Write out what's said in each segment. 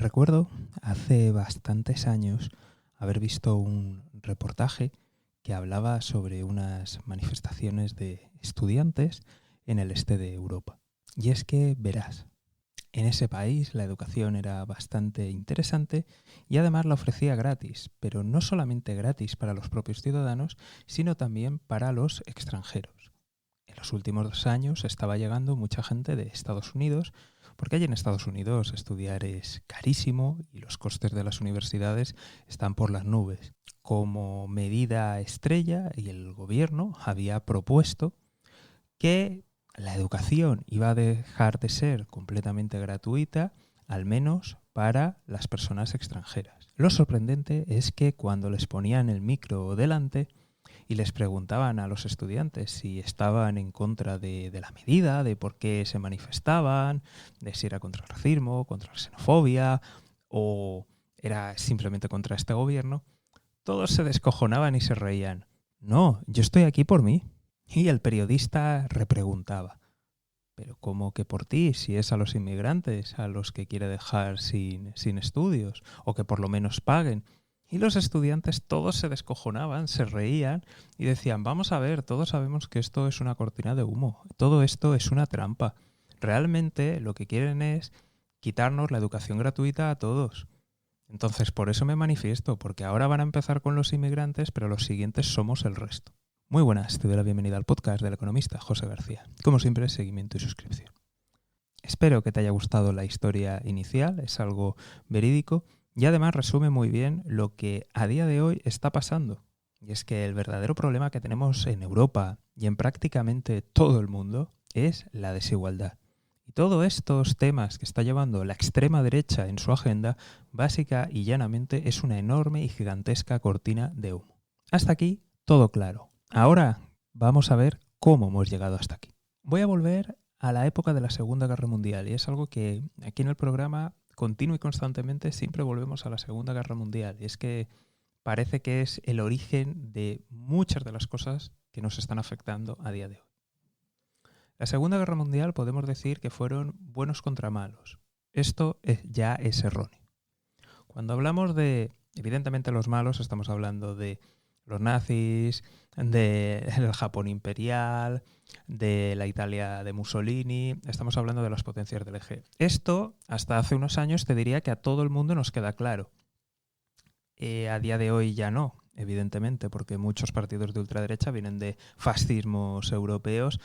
Recuerdo hace bastantes años haber visto un reportaje que hablaba sobre unas manifestaciones de estudiantes en el este de Europa. Y es que, verás, en ese país la educación era bastante interesante y además la ofrecía gratis, pero no solamente gratis para los propios ciudadanos, sino también para los extranjeros. En los últimos 2 años estaba llegando mucha gente de Estados Unidos, porque allí en Estados Unidos estudiar es carísimo y los costes de las universidades están por las nubes. Como medida estrella, y el gobierno había propuesto que la educación iba a dejar de ser completamente gratuita, al menos para las personas extranjeras. Lo sorprendente es que cuando les ponían el micro delante y les preguntaban a los estudiantes si estaban en contra de la medida, de por qué se manifestaban, de si era contra el racismo, contra la xenofobia o era simplemente contra este gobierno, todos se descojonaban y se reían. No, yo estoy aquí por mí. Y el periodista repreguntaba, ¿pero cómo que por ti? Si es a los inmigrantes a los que quiere dejar sin estudios o que por lo menos paguen. Y los estudiantes todos se descojonaban, se reían y decían, vamos a ver, todos sabemos que esto es una cortina de humo, todo esto es una trampa. Realmente lo que quieren es quitarnos la educación gratuita a todos. Entonces por eso me manifiesto, porque ahora van a empezar con los inmigrantes, pero los siguientes somos el resto. Muy buenas, te doy la bienvenida al podcast del economista José García. Como siempre, seguimiento y suscripción. Espero que te haya gustado la historia inicial, es algo verídico y además resume muy bien lo que a día de hoy está pasando. Y es que el verdadero problema que tenemos en Europa y en prácticamente todo el mundo es la desigualdad. Y todos estos temas que está llevando la extrema derecha en su agenda, básica y llanamente es una enorme y gigantesca cortina de humo. Hasta aquí, todo claro. Ahora vamos a ver cómo hemos llegado hasta aquí. Voy a volver a la época de la Segunda Guerra Mundial y es algo que aquí en el programa continuo y constantemente siempre volvemos a la Segunda Guerra Mundial. Y es que parece que es el origen de muchas de las cosas que nos están afectando a día de hoy. La Segunda Guerra Mundial podemos decir que fueron buenos contra malos. Esto ya es erróneo. Cuando hablamos de, evidentemente, los malos, estamos hablando de los nazis, del Japón imperial, de la Italia de Mussolini, estamos hablando de las potencias del eje. Esto, hasta hace unos años, te diría que a todo el mundo nos queda claro. A día de hoy ya no, evidentemente, porque muchos partidos de ultraderecha vienen de fascismos europeos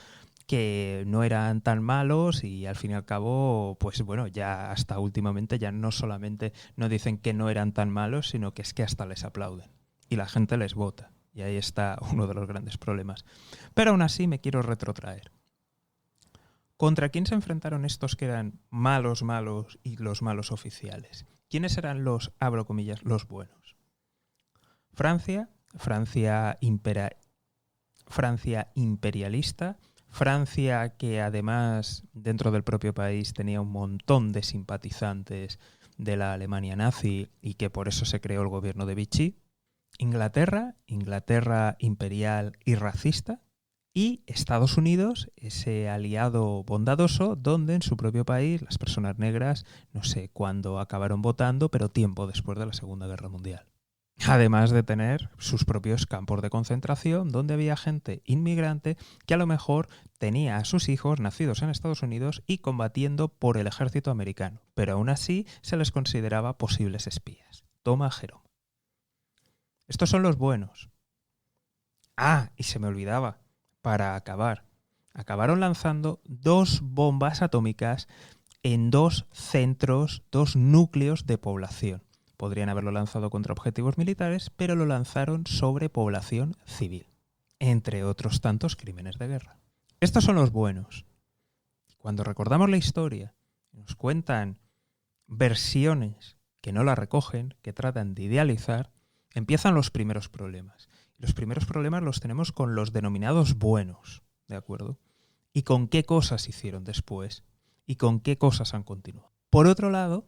que no eran tan malos y al fin y al cabo, pues bueno, ya hasta últimamente ya no solamente no dicen que no eran tan malos, sino que es que hasta les aplauden y la gente les vota. Y ahí está uno de los grandes problemas. Pero aún así me quiero retrotraer. ¿Contra quién se enfrentaron estos que eran malos y los malos oficiales? ¿Quiénes eran los, abro comillas, los buenos? Francia imperialista, Francia que además dentro del propio país tenía un montón de simpatizantes de la Alemania nazi y que por eso se creó el gobierno de Vichy. Inglaterra imperial y racista, y Estados Unidos, ese aliado bondadoso donde en su propio país las personas negras no sé cuándo acabaron votando, pero tiempo después de la Segunda Guerra Mundial. Además de tener sus propios campos de concentración donde había gente inmigrante que a lo mejor tenía a sus hijos nacidos en Estados Unidos y combatiendo por el ejército americano, pero aún así se les consideraba posibles espías. Toma Jerome. Estos son los buenos. Ah, y se me olvidaba, para acabar. Acabaron lanzando 2 bombas atómicas en 2 centros, 2 núcleos de población. Podrían haberlo lanzado contra objetivos militares, pero lo lanzaron sobre población civil, entre otros tantos crímenes de guerra. Estos son los buenos. Cuando recordamos la historia, nos cuentan versiones que no la recogen, que tratan de idealizar, empiezan los primeros problemas. Y los primeros problemas los tenemos con los denominados buenos, ¿de acuerdo? Y con qué cosas hicieron después y con qué cosas han continuado. Por otro lado,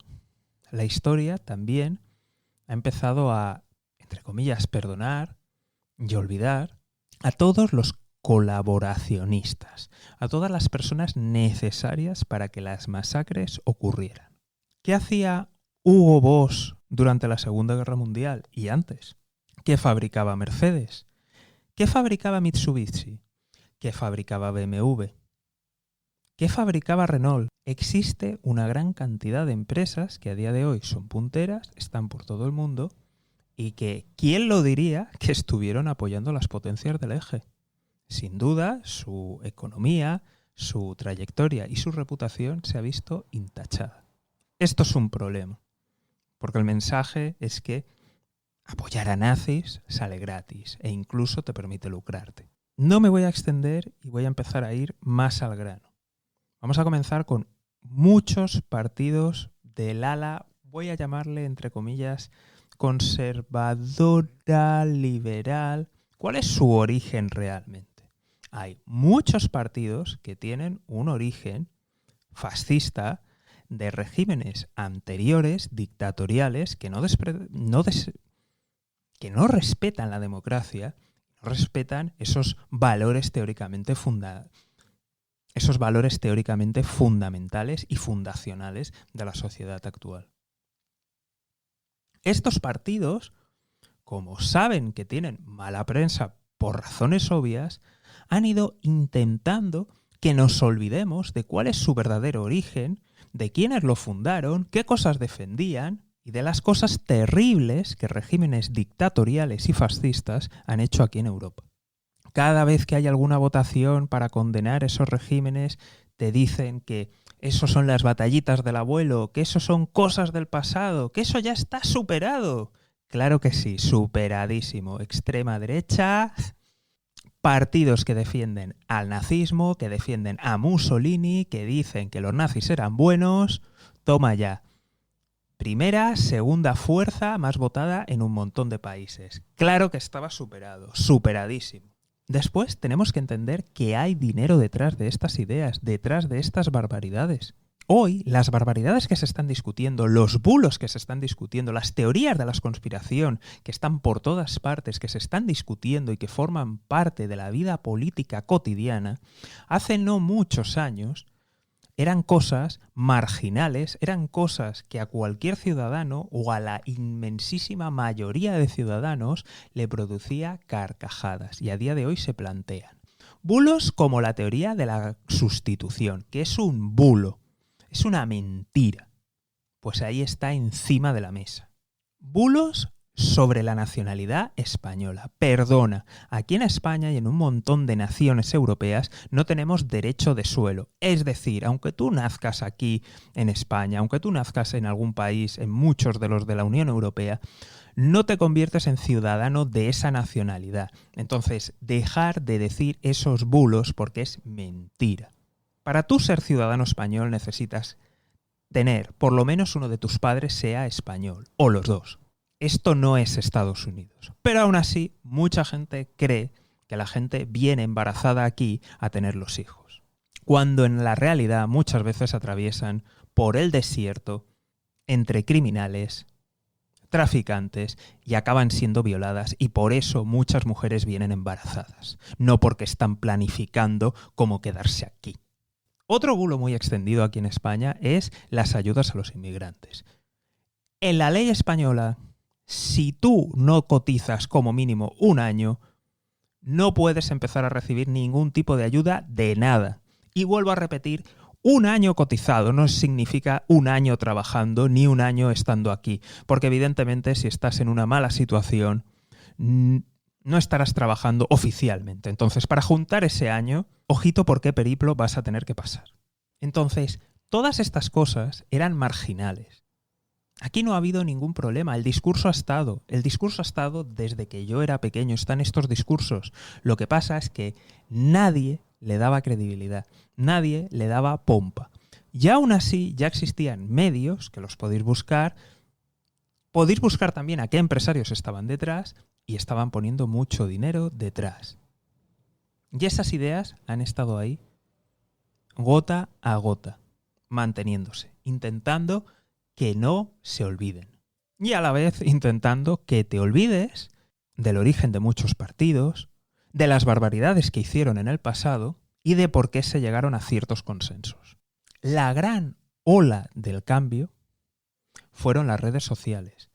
la historia también ha empezado a, entre comillas, perdonar y olvidar a todos los colaboracionistas, a todas las personas necesarias para que las masacres ocurrieran. ¿Qué hacía Hugo Boss durante la Segunda Guerra Mundial y antes? ¿Qué fabricaba Mercedes? ¿Qué fabricaba Mitsubishi? ¿Qué fabricaba BMW? ¿Qué fabricaba Renault? Existe una gran cantidad de empresas que a día de hoy son punteras, están por todo el mundo y que, ¿quién lo diría?, que estuvieron apoyando las potencias del eje. Sin duda, su economía, su trayectoria y su reputación se ha visto intachada. Esto es un problema, porque el mensaje es que apoyar a nazis sale gratis e incluso te permite lucrarte. No me voy a extender y voy a empezar a ir más al grano. Vamos a comenzar con muchos partidos del ala, voy a llamarle entre comillas, conservadora, liberal. ¿Cuál es su origen realmente? Hay muchos partidos que tienen un origen fascista de regímenes anteriores, dictatoriales, que no respetan la democracia, no respetan esos valores teóricamente fundamentales y fundacionales de la sociedad actual. Estos partidos, como saben que tienen mala prensa por razones obvias, han ido intentando que nos olvidemos de cuál es su verdadero origen, de quiénes lo fundaron, qué cosas defendían y de las cosas terribles que regímenes dictatoriales y fascistas han hecho aquí en Europa. Cada vez que hay alguna votación para condenar esos regímenes, te dicen que eso son las batallitas del abuelo, que eso son cosas del pasado, que eso ya está superado. Claro que sí, superadísimo. Extrema derecha, partidos que defienden al nazismo, que defienden a Mussolini, que dicen que los nazis eran buenos. Toma ya. Primera, segunda fuerza más votada en un montón de países. Claro que estaba superado, superadísimo. Después tenemos que entender que hay dinero detrás de estas ideas, detrás de estas barbaridades. Hoy, las barbaridades que se están discutiendo, los bulos que se están discutiendo, las teorías de la conspiración que están por todas partes, que se están discutiendo y que forman parte de la vida política cotidiana, hace no muchos años eran cosas marginales, eran cosas que a cualquier ciudadano o a la inmensísima mayoría de ciudadanos le producía carcajadas y a día de hoy se plantean. Bulos como la teoría de la sustitución, que es un bulo, es una mentira, pues ahí está encima de la mesa. Bulos sobre la nacionalidad española. Perdona, aquí en España y en un montón de naciones europeas no tenemos derecho de suelo. Es decir, aunque tú nazcas aquí en España, aunque tú nazcas en algún país, en muchos de los de la Unión Europea, no te conviertes en ciudadano de esa nacionalidad. Entonces, dejar de decir esos bulos porque es mentira. Para tú ser ciudadano español necesitas tener, por lo menos uno de tus padres sea español, o los dos. Esto no es Estados Unidos. Pero aún así, mucha gente cree que la gente viene embarazada aquí a tener los hijos. Cuando en la realidad muchas veces atraviesan por el desierto entre criminales, traficantes y acaban siendo violadas y por eso muchas mujeres vienen embarazadas. No porque están planificando cómo quedarse aquí. Otro bulo muy extendido aquí en España es las ayudas a los inmigrantes. En la ley española, si tú no cotizas como mínimo un año, no puedes empezar a recibir ningún tipo de ayuda de nada. Y vuelvo a repetir, un año cotizado no significa un año trabajando ni un año estando aquí. Porque evidentemente si estás en una mala situación, no estarás trabajando oficialmente. Entonces, para juntar ese año, ojito por qué periplo vas a tener que pasar. Entonces, todas estas cosas eran marginales. Aquí no ha habido ningún problema, el discurso ha estado desde que yo era pequeño, están estos discursos. Lo que pasa es que nadie le daba credibilidad, nadie le daba pompa. Y aún así ya existían medios, que los podéis buscar también a qué empresarios estaban detrás y estaban poniendo mucho dinero detrás. Y esas ideas han estado ahí gota a gota, manteniéndose, intentando que no se olviden. Y a la vez intentando que te olvides del origen de muchos partidos, de las barbaridades que hicieron en el pasado y de por qué se llegaron a ciertos consensos. La gran ola del cambio fueron las redes sociales.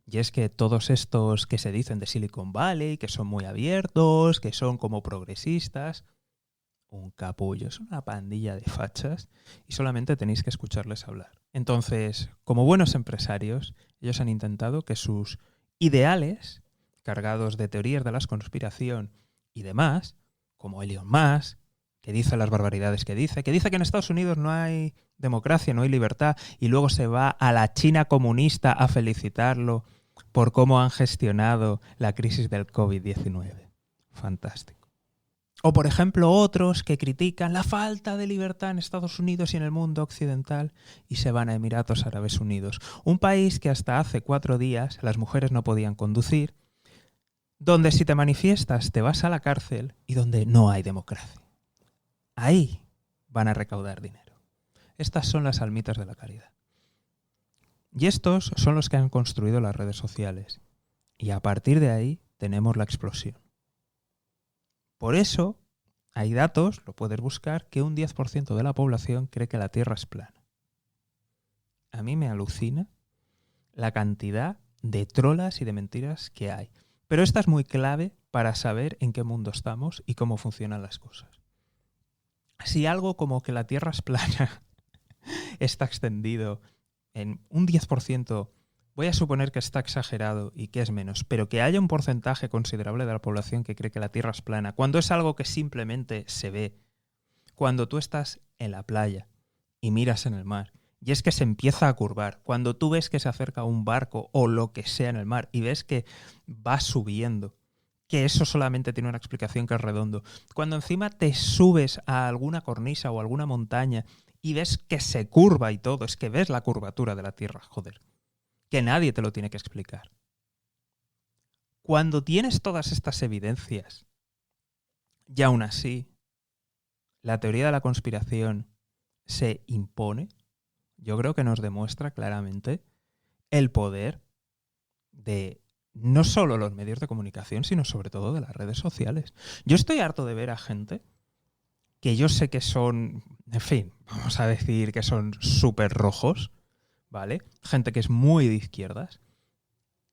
Y es que todos estos que se dicen de Silicon Valley, que son muy abiertos, que son como progresistas, un capullo, es una pandilla de fachas y solamente tenéis que escucharles hablar. Entonces, como buenos empresarios, ellos han intentado que sus ideales, cargados de teorías de la conspiración y demás, como Elon Musk, que dice las barbaridades que dice que en Estados Unidos no hay democracia, no hay libertad, y luego se va a la China comunista a felicitarlo por cómo han gestionado la crisis del COVID-19. Fantástico. O, por ejemplo, otros que critican la falta de libertad en Estados Unidos y en el mundo occidental y se van a Emiratos Árabes Unidos, un país que hasta hace 4 días las mujeres no podían conducir, donde si te manifiestas te vas a la cárcel y donde no hay democracia. Ahí van a recaudar dinero. Estas son las almitas de la caridad. Y estos son los que han construido las redes sociales. Y a partir de ahí tenemos la explosión. Por eso hay datos, lo puedes buscar, que un 10% de la población cree que la Tierra es plana. A mí me alucina la cantidad de trolas y de mentiras que hay. Pero esta es muy clave para saber en qué mundo estamos y cómo funcionan las cosas. Si algo como que la Tierra es plana está extendido en un 10%, voy a suponer que está exagerado y que es menos, pero que haya un porcentaje considerable de la población que cree que la Tierra es plana, cuando es algo que simplemente se ve, cuando tú estás en la playa y miras en el mar, y es que se empieza a curvar, cuando tú ves que se acerca un barco o lo que sea en el mar y ves que va subiendo, que eso solamente tiene una explicación que es redondo, cuando encima te subes a alguna cornisa o alguna montaña y ves que se curva y todo, es que ves la curvatura de la Tierra, joder, que nadie te lo tiene que explicar. Cuando tienes todas estas evidencias, y aún así, la teoría de la conspiración se impone, yo creo que nos demuestra claramente el poder de no solo los medios de comunicación, sino sobre todo de las redes sociales. Yo estoy harto de ver a gente que yo sé que son, en fin, vamos a decir que son súper rojos, ¿vale? Gente que es muy de izquierdas.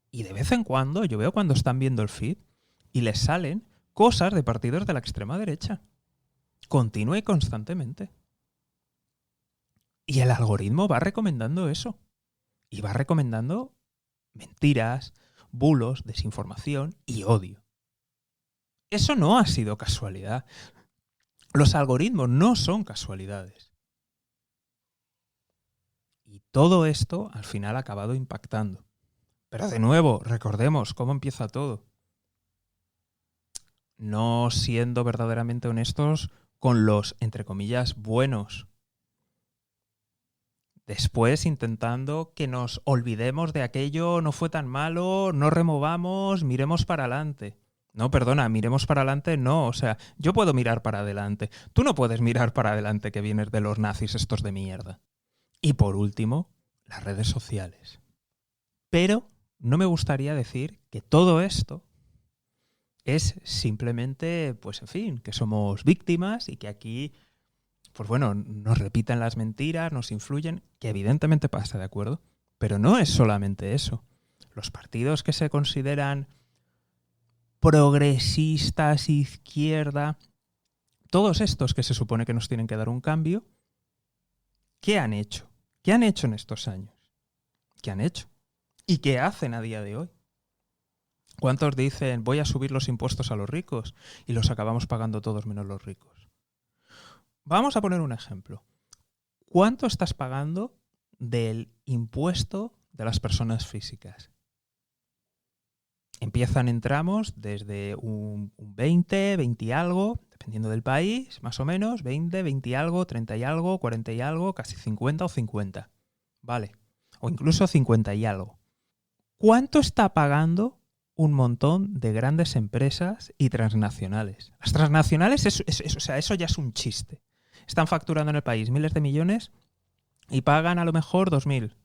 Y de vez en cuando, yo veo cuando están viendo el feed y les salen cosas de partidos de la extrema derecha. Continua y constantemente. Y el algoritmo va recomendando eso. Y va recomendando mentiras, bulos, desinformación y odio. Eso no ha sido casualidad. Los algoritmos no son casualidades. Y todo esto al final ha acabado impactando. Pero de nuevo, recordemos cómo empieza todo. No siendo verdaderamente honestos con los, entre comillas, buenos. Después intentando que nos olvidemos de aquello, no fue tan malo, no removamos, miremos para adelante. No, perdona, miremos para adelante, no. O sea, yo puedo mirar para adelante. Tú no puedes mirar para adelante que vienes de los nazis estos de mierda. Y por último, las redes sociales. Pero no me gustaría decir que todo esto es simplemente, pues en fin, que somos víctimas y que aquí, pues bueno, nos repiten las mentiras, nos influyen, que evidentemente pasa, ¿de acuerdo? Pero no es solamente eso. Los partidos que se consideran progresistas, izquierda, todos estos que se supone que nos tienen que dar un cambio, ¿qué han hecho? ¿Qué han hecho en estos años? ¿Qué han hecho? ¿Y qué hacen a día de hoy? ¿Cuántos dicen voy a subir los impuestos a los ricos y los acabamos pagando todos menos los ricos? Vamos a poner un ejemplo. ¿Cuánto estás pagando del impuesto de las personas físicas? Empiezan en tramos desde un 20, 20 y algo, dependiendo del país, más o menos, 20, 20 y algo, 30 y algo, 40 y algo, casi 50 o 50. Vale. O incluso 50 y algo. ¿Cuánto está pagando un montón de grandes empresas y transnacionales? Las transnacionales, eso ya es un chiste. Están facturando en el país miles de millones y pagan a lo mejor 2.000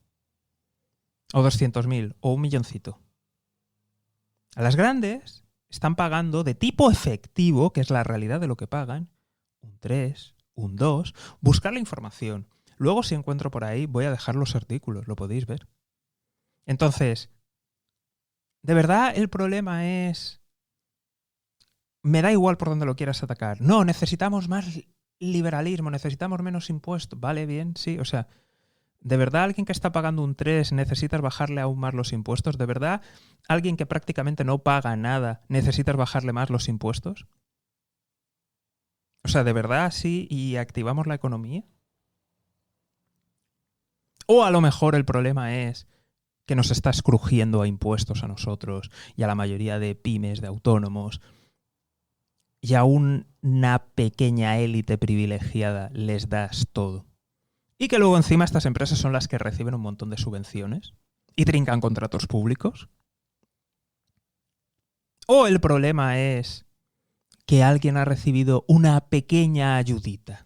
o 200.000 o 1.000.000. A las grandes están pagando de tipo efectivo, que es la realidad de lo que pagan, un 3, un 2. Buscar la información. Luego, si encuentro por ahí, voy a dejar los artículos, lo podéis ver. Entonces, ¿de verdad el problema es... Me da igual por dónde lo quieras atacar? No, necesitamos más liberalismo, necesitamos menos impuestos. Vale, bien, sí. O sea, ¿de verdad alguien que está pagando un 3 necesitas bajarle aún más los impuestos? ¿De verdad alguien que prácticamente no paga nada necesitas bajarle más los impuestos? O sea, ¿de verdad sí y activamos la economía? O a lo mejor el problema es que nos está escrujiendo a impuestos a nosotros y a la mayoría de pymes, de autónomos, y a una pequeña élite privilegiada les das todo. Y que luego encima estas empresas son las que reciben un montón de subvenciones y trincan contratos públicos. O el problema es que alguien ha recibido una pequeña ayudita.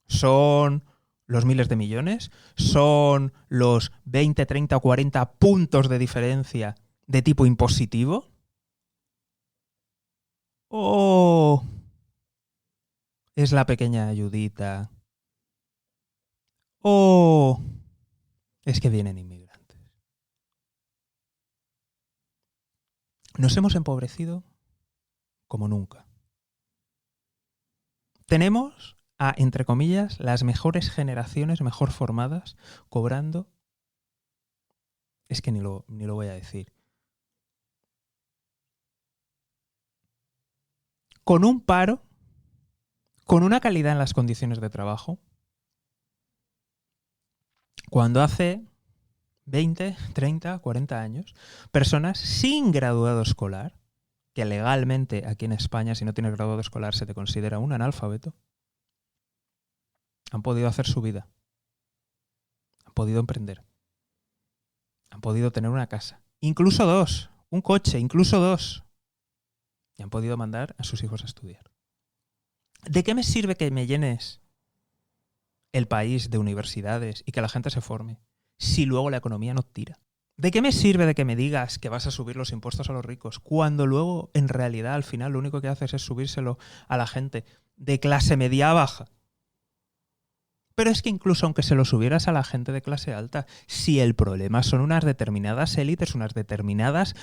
Son los miles de millones, son los 20, 30 o 40 puntos de diferencia de tipo impositivo. O es la pequeña ayudita. O es que vienen inmigrantes. Nos hemos empobrecido como nunca. Tenemos a, entre comillas, las mejores generaciones, mejor formadas, cobrando... Es que ni lo voy a decir. Con un paro, con una calidad en las condiciones de trabajo, cuando hace 20, 30, 40 años, personas sin graduado escolar, que legalmente aquí en España, si no tienes graduado escolar, se te considera un analfabeto, han podido hacer su vida, han podido emprender, han podido tener una casa, incluso dos, un coche, incluso dos, y han podido mandar a sus hijos a estudiar. ¿De qué me sirve que me llenes el país de universidades y que la gente se forme si luego la economía no tira? ¿De qué me sirve de que me digas que vas a subir los impuestos a los ricos cuando luego en realidad al final lo único que haces es subírselo a la gente de clase media baja? Pero es que incluso aunque se lo subieras a la gente de clase alta, si el problema son unas determinadas élites, unas determinadas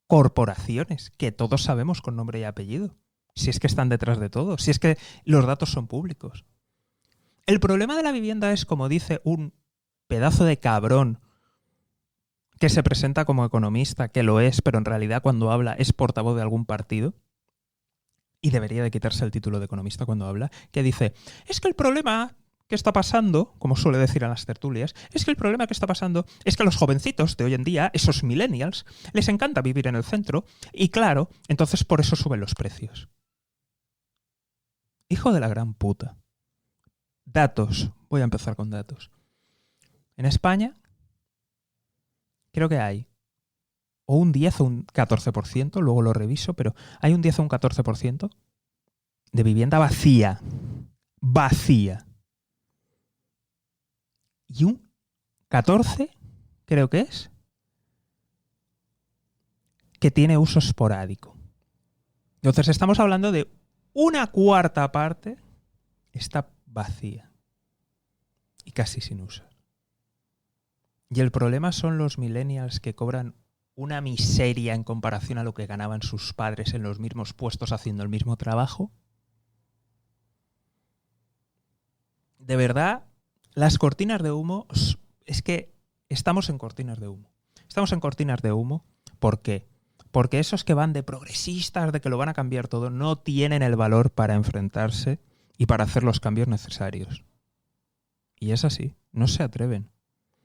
corporaciones que todos sabemos con nombre y apellido, si es que están detrás de todo, si es que los datos son públicos. El problema de la vivienda es, como dice un pedazo de cabrón que se presenta como economista, que lo es, pero en realidad cuando habla es portavoz de algún partido, y debería de quitarse el título de economista cuando habla, que dice, es que el problema que está pasando, como suele decir en las tertulias, es que el problema que está pasando es que a los jovencitos de hoy en día, esos millennials, les encanta vivir en el centro, y claro, entonces por eso suben los precios. Hijo de la gran puta. Datos. Voy a empezar con datos. En España, creo que hay o un 10 o un 14%, luego lo reviso, pero hay un 10 o un 14% de vivienda vacía. Vacía. Y un 14, creo que es, que tiene uso esporádico. Entonces estamos hablando de una cuarta parte está vacía y casi sin usar. Y el problema son los millennials que cobran una miseria en comparación a lo que ganaban sus padres en los mismos puestos haciendo el mismo trabajo. De verdad, las cortinas de humo, es que estamos en cortinas de humo. Estamos en cortinas de humo, ¿por qué? Porque esos que van de progresistas, de que lo van a cambiar todo, no tienen el valor para enfrentarse y para hacer los cambios necesarios. Y es así, no se atreven.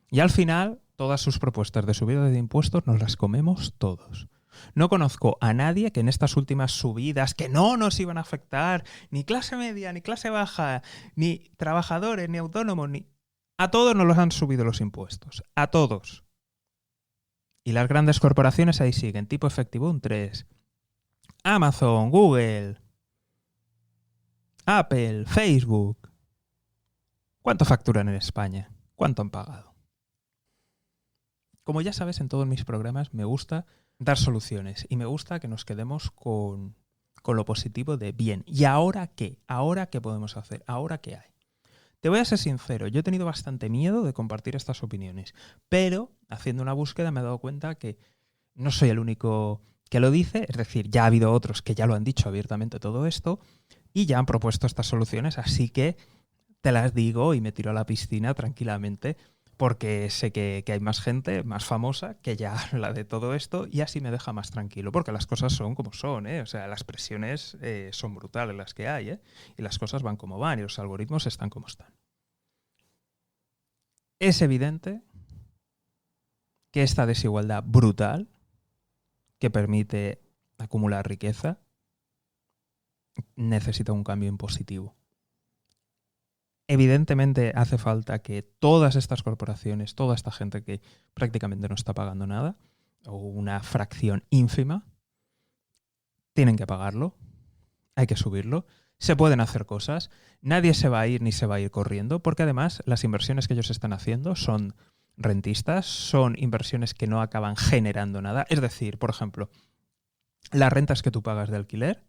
Y al final, todas sus propuestas de subida de impuestos nos las comemos todos. No conozco a nadie que en estas últimas subidas, que no nos iban a afectar ni clase media, ni clase baja, ni trabajadores, ni autónomos, ni... A todos nos los han subido los impuestos. A todos. Y las grandes corporaciones ahí siguen. Tipo efectivo un 3. Amazon, Google, Apple, Facebook. ¿Cuánto facturan en España? ¿Cuánto han pagado? Como ya sabes, en todos mis programas me gusta dar soluciones y me gusta que nos quedemos con lo positivo de bien. ¿Y ahora qué? ¿Ahora qué podemos hacer? ¿Ahora qué hay? Te voy a ser sincero, yo he tenido bastante miedo de compartir estas opiniones, pero haciendo una búsqueda me he dado cuenta que no soy el único que lo dice, es decir, ya ha habido otros que ya lo han dicho abiertamente todo esto y ya han propuesto estas soluciones, así que te las digo y me tiro a la piscina tranquilamente porque sé que hay más gente, más famosa, que ya habla de todo esto y así me deja más tranquilo, porque las cosas son como son, ¿eh? O sea, las presiones son brutales las que hay, ¿eh? Y las cosas van como van y los algoritmos están como están. Es evidente que esta desigualdad brutal que permite acumular riqueza necesita un cambio en positivo. Evidentemente hace falta que todas estas corporaciones, toda esta gente que prácticamente no está pagando nada, o una fracción ínfima, tienen que pagarlo, hay que subirlo, se pueden hacer cosas, nadie se va a ir ni se va a ir corriendo, porque además las inversiones que ellos están haciendo son rentistas, son inversiones que no acaban generando nada. Es decir, por ejemplo, las rentas que tú pagas de alquiler,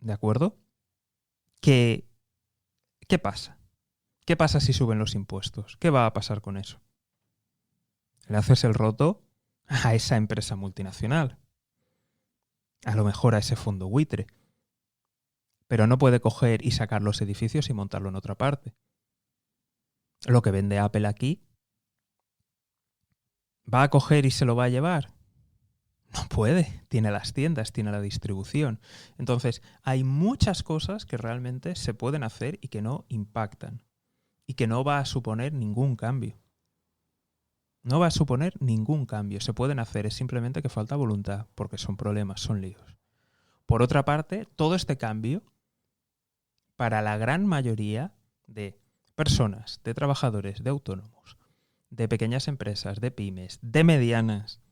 ¿de acuerdo? ¿Qué pasa? ¿Qué pasa si suben los impuestos? ¿Qué va a pasar con eso? Le haces el roto a esa empresa multinacional, a lo mejor a ese fondo buitre, pero no puede coger y sacar los edificios y montarlo en otra parte. Lo que vende Apple aquí, ¿va a coger y se lo va a llevar? No puede, tiene las tiendas, tiene la distribución. Entonces, hay muchas cosas que realmente se pueden hacer y que no impactan y que no va a suponer ningún cambio. No va a suponer ningún cambio. Se pueden hacer, es simplemente que falta voluntad, porque son problemas, son líos. Por otra parte, todo este cambio, para la gran mayoría de personas, de trabajadores, de autónomos, de pequeñas empresas, de pymes, de medianas,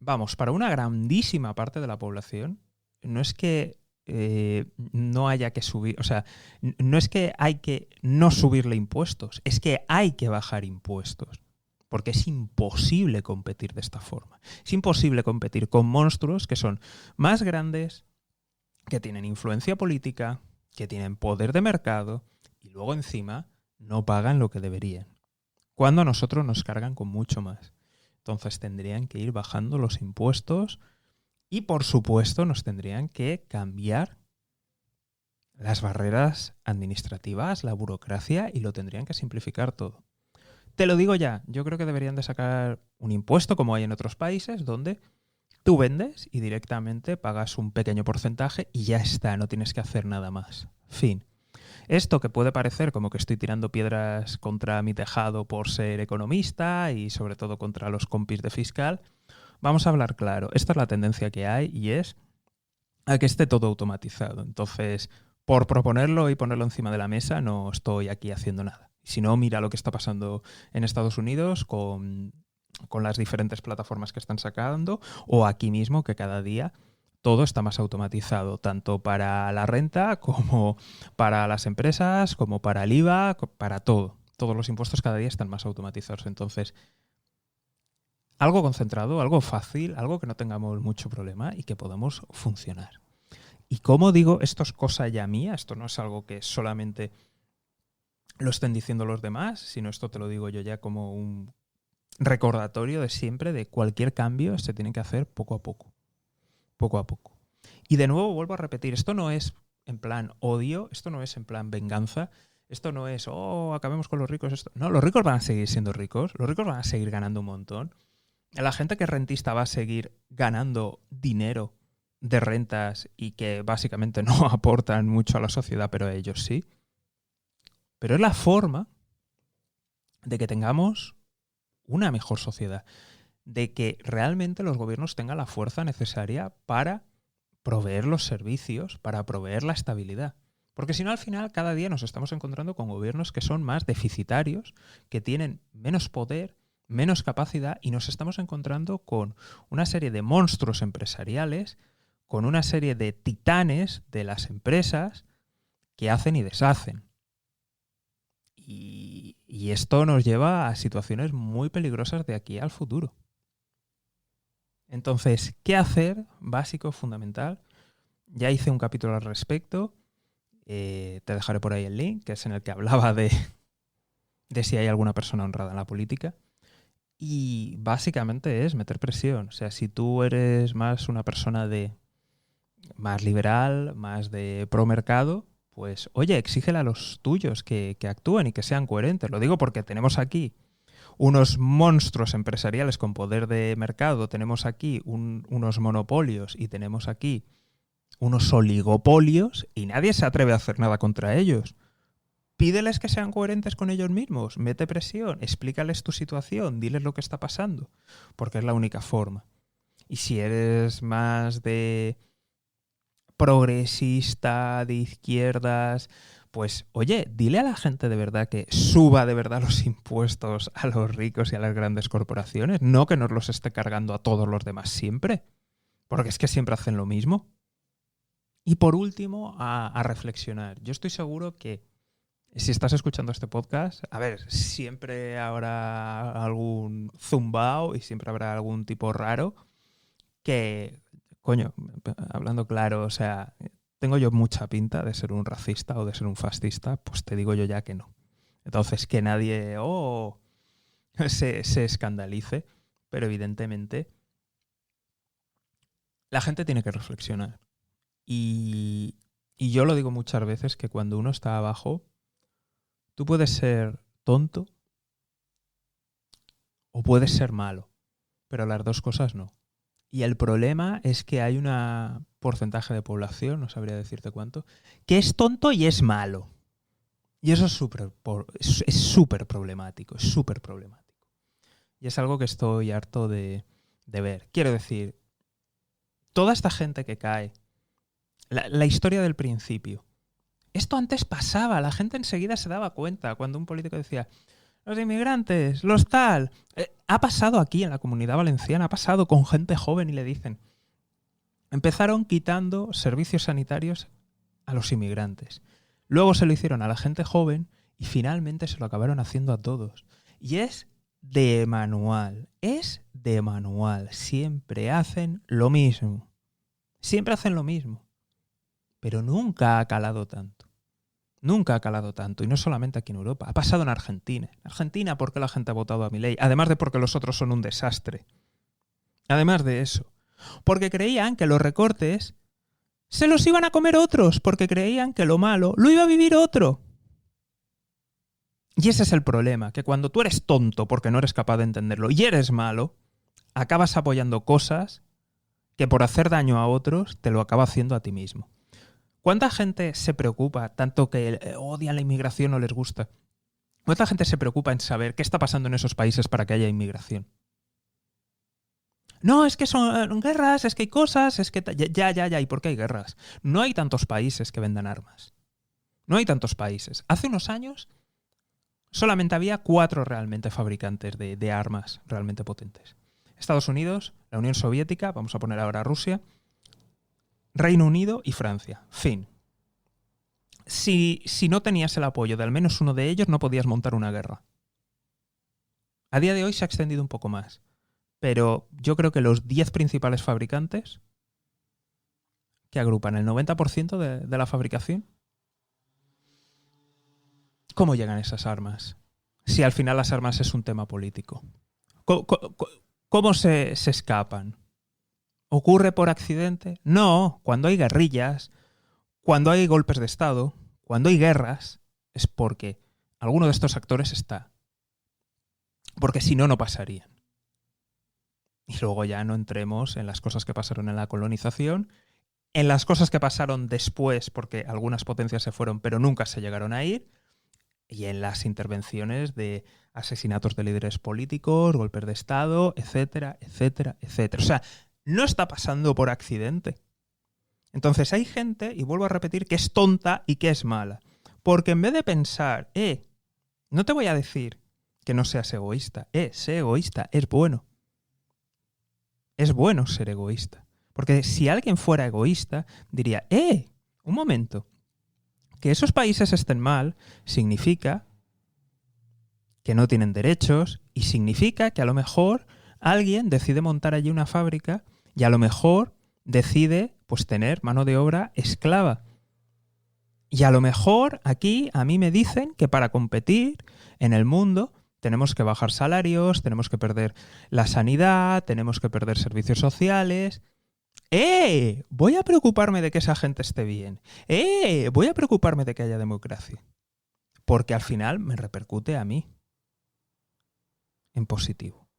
vamos, para una grandísima parte de la población, no es que no haya que subir, o sea, no es que hay que no subirle impuestos, es que hay que bajar impuestos. Porque es imposible competir de esta forma. Es imposible competir con monstruos que son más grandes, que tienen influencia política, que tienen poder de mercado y luego encima no pagan lo que deberían. Cuando a nosotros nos cargan con mucho más. Entonces tendrían que ir bajando los impuestos y, por supuesto, nos tendrían que cambiar las barreras administrativas, la burocracia y lo tendrían que simplificar todo. Te lo digo ya, yo creo que deberían de sacar un impuesto como hay en otros países donde tú vendes y directamente pagas un pequeño porcentaje y ya está, no tienes que hacer nada más. Fin. Esto que puede parecer como que estoy tirando piedras contra mi tejado por ser economista y sobre todo contra los compis de fiscal, vamos a hablar claro. Esta es la tendencia que hay y es a que esté todo automatizado. Entonces, por proponerlo y ponerlo encima de la mesa, no estoy aquí haciendo nada. Si no, mira lo que está pasando en Estados Unidos con las diferentes plataformas que están sacando o aquí mismo que cada día todo está más automatizado, tanto para la renta como para las empresas, como para el IVA, para todo. Todos los impuestos cada día están más automatizados. Entonces, algo concentrado, algo fácil, algo que no tengamos mucho problema y que podamos funcionar. Y como digo, esto es cosa ya mía, esto no es algo que solamente lo estén diciendo los demás, sino esto te lo digo yo ya como un recordatorio de siempre de cualquier cambio se tiene que hacer poco a poco. Poco a poco. Y de nuevo vuelvo a repetir, esto no es en plan odio, esto no es en plan venganza, esto no es, oh, acabemos con los ricos. Esto. No, los ricos van a seguir siendo ricos, los ricos van a seguir ganando un montón. La gente que es rentista va a seguir ganando dinero de rentas y que básicamente no aportan mucho a la sociedad, pero a ellos sí. Pero es la forma de que tengamos una mejor sociedad, de que realmente los gobiernos tengan la fuerza necesaria para proveer los servicios, para proveer la estabilidad. Porque si no, al final, cada día nos estamos encontrando con gobiernos que son más deficitarios, que tienen menos poder, menos capacidad, y nos estamos encontrando con una serie de monstruos empresariales, con una serie de titanes de las empresas que hacen y deshacen. Y esto nos lleva a situaciones muy peligrosas de aquí al futuro. Entonces, ¿qué hacer? Básico, fundamental. Ya hice un capítulo al respecto. te dejaré por ahí el link, que es en el que hablaba de si hay alguna persona honrada en la política. Y básicamente es meter presión. O sea, si tú eres más una persona más liberal, más de pro mercado, pues oye, exígele a los tuyos que actúen y que sean coherentes. Lo digo porque tenemos aquí unos monstruos empresariales con poder de mercado, tenemos aquí unos monopolios y tenemos aquí unos oligopolios y nadie se atreve a hacer nada contra ellos. Pídeles que sean coherentes con ellos mismos, mete presión, explícales tu situación, diles lo que está pasando, porque es la única forma. Y si eres más de progresista, de izquierdas, pues oye, dile a la gente de verdad que suba de verdad los impuestos a los ricos y a las grandes corporaciones, no que nos los esté cargando a todos los demás siempre, porque es que siempre hacen lo mismo. Y por último, a reflexionar. Yo estoy seguro que si estás escuchando este podcast, a ver, siempre habrá algún zumbao y siempre habrá algún tipo raro que, coño, hablando claro, o sea, tengo yo mucha pinta de ser un racista o de ser un fascista, pues te digo yo ya que no. Entonces, que nadie se escandalice, pero evidentemente la gente tiene que reflexionar. Y yo lo digo muchas veces que cuando uno está abajo, tú puedes ser tonto o puedes ser malo, pero las dos cosas no. Y el problema es que hay un porcentaje de población, no sabría decirte cuánto, que es tonto y es malo. Y eso es súper problemático, es súper problemático. Y es algo que estoy harto de ver. Quiero decir, toda esta gente que cae, la historia del principio, esto antes pasaba, la gente enseguida se daba cuenta cuando un político decía los inmigrantes, los tal. Ha pasado aquí en la Comunidad Valenciana, ha pasado con gente joven y le dicen. Empezaron quitando servicios sanitarios a los inmigrantes. Luego se lo hicieron a la gente joven y finalmente se lo acabaron haciendo a todos. Y es de manual, Siempre hacen lo mismo. Siempre hacen lo mismo. Pero nunca ha calado tanto. Nunca ha calado tanto, y no solamente aquí en Europa. Ha pasado en Argentina. En Argentina, ¿por qué la gente ha votado a Milei? Además de porque los otros son un desastre. Además de eso. Porque creían que los recortes se los iban a comer otros, porque creían que lo malo lo iba a vivir otro. Y ese es el problema, que cuando tú eres tonto porque no eres capaz de entenderlo y eres malo, acabas apoyando cosas que por hacer daño a otros te lo acaba haciendo a ti mismo. ¿Cuánta gente se preocupa, tanto que odian la inmigración o les gusta? ¿Cuánta gente se preocupa en saber qué está pasando en esos países para que haya inmigración? No, es que son guerras, es que hay cosas, es que... Ya, ¿y por qué hay guerras? No hay tantos países que vendan armas. No hay tantos países. Hace unos años solamente había 4 realmente fabricantes de armas realmente potentes. Estados Unidos, la Unión Soviética, vamos a poner ahora Rusia, Reino Unido y Francia. Fin. Si no tenías el apoyo de al menos uno de ellos, no podías montar una guerra. A día de hoy se ha extendido un poco más. Pero yo creo que los 10 principales fabricantes, que agrupan el 90% de la fabricación, ¿cómo llegan esas armas? Si al final las armas es un tema político. ¿Cómo se escapan? ¿Ocurre por accidente? No, cuando hay guerrillas, cuando hay golpes de Estado, cuando hay guerras, es porque alguno de estos actores está. Porque si no, no pasarían. Y luego ya no entremos en las cosas que pasaron en la colonización, en las cosas que pasaron después, porque algunas potencias se fueron, pero nunca se llegaron a ir, y en las intervenciones de asesinatos de líderes políticos, golpes de Estado, etcétera, etcétera, etcétera. O sea, no está pasando por accidente. Entonces hay gente, y vuelvo a repetir, que es tonta y que es mala. Porque en vez de pensar, no te voy a decir que no seas egoísta, sé egoísta, es bueno. Es bueno ser egoísta. Porque si alguien fuera egoísta, diría, un momento, que esos países estén mal significa que no tienen derechos y significa que a lo mejor alguien decide montar allí una fábrica y a lo mejor decide pues tener mano de obra esclava. Y a lo mejor aquí a mí me dicen que para competir en el mundo tenemos que bajar salarios, tenemos que perder la sanidad, tenemos que perder servicios sociales. Voy a preocuparme de que esa gente esté bien. Voy a preocuparme de que haya democracia. Porque al final me repercute a mí en positivo.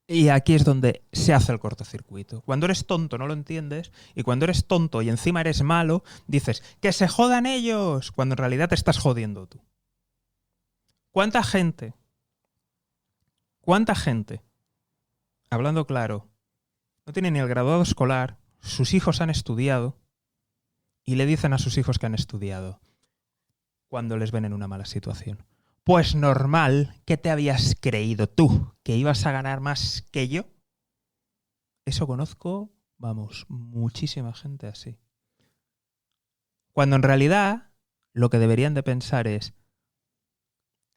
Y aquí es donde se hace el cortocircuito. Cuando eres tonto no lo entiendes, y cuando eres tonto y encima eres malo, dices ¡que se jodan ellos! Cuando en realidad te estás jodiendo tú. ¿Cuánta gente, hablando claro, no tiene ni el graduado escolar, sus hijos han estudiado y le dicen a sus hijos que han estudiado cuando les ven en una mala situación? Pues normal, ¿qué te habías creído tú? ¿Que ibas a ganar más que yo? Eso conozco, vamos, muchísima gente así. Cuando en realidad lo que deberían de pensar es,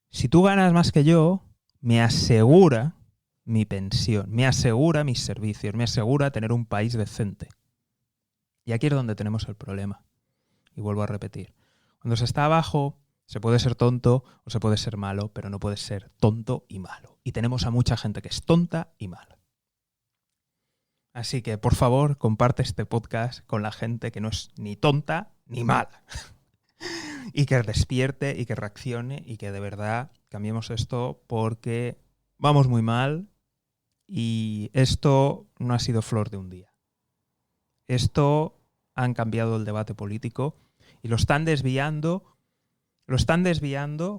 si tú ganas más que yo, me asegura mi pensión, me asegura mis servicios, me asegura tener un país decente. Y aquí es donde tenemos el problema. Y vuelvo a repetir. Cuando se está abajo, se puede ser tonto o se puede ser malo, pero no puede ser tonto y malo. Y tenemos a mucha gente que es tonta y mala. Así que, por favor, comparte este podcast con la gente que no es ni tonta ni mala. Y que despierte y que reaccione y que de verdad cambiemos esto, porque vamos muy mal y esto no ha sido flor de un día. Esto han cambiado el debate político y lo están desviando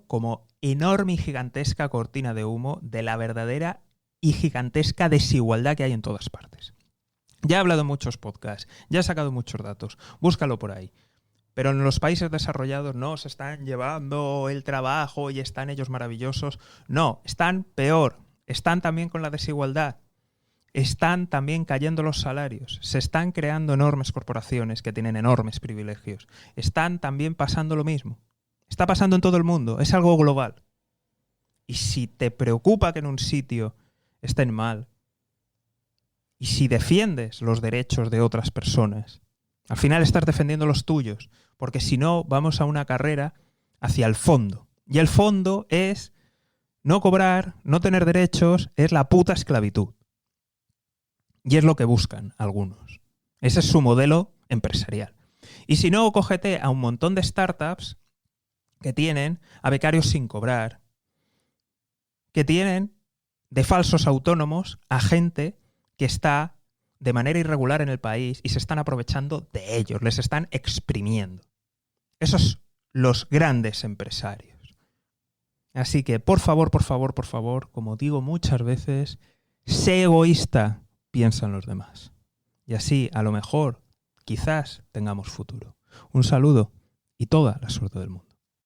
como enorme y gigantesca cortina de humo de la verdadera y gigantesca desigualdad que hay en todas partes. Ya he hablado en muchos podcasts, ya he sacado muchos datos, búscalo por ahí. Pero en los países desarrollados no se están llevando el trabajo y están ellos maravillosos. No, están peor. Están también con la desigualdad. Están también cayendo los salarios. Se están creando enormes corporaciones que tienen enormes privilegios. Están también pasando lo mismo. Está pasando en todo el mundo. Es algo global. Y si te preocupa que en un sitio estén mal, y si defiendes los derechos de otras personas, al final estás defendiendo los tuyos, porque si no vamos a una carrera hacia el fondo. Y el fondo es no cobrar, no tener derechos, es la puta esclavitud. Y es lo que buscan algunos. Ese es su modelo empresarial. Y si no, cógete a un montón de startups que tienen a becarios sin cobrar, que tienen de falsos autónomos a gente que está de manera irregular en el país y se están aprovechando de ellos, les están exprimiendo. Esos los grandes empresarios. Así que, por favor, como digo muchas veces, sé egoísta, piensa en los demás. Y así, a lo mejor, quizás tengamos futuro. Un saludo y toda la suerte del mundo.